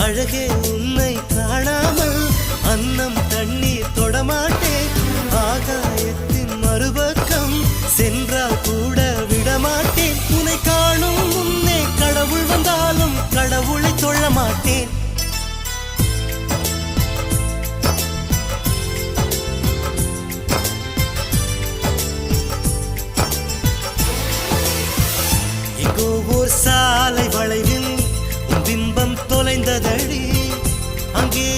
அழகே உன்னை காணாமல் அன்னம் தண்ணீர் தொடமாட்டேன். ஆகாயத்தின் மறுபக்கம் சென்றால் கூட விடமாட்டேன். உன்னை காணும் முன்னே கடவுள் வந்தாலும் கடவுளை தொழ மாட்டேன். ஓர் சாலை வளைவில் உன் பிம்பம் தொலைந்ததடி. அங்கே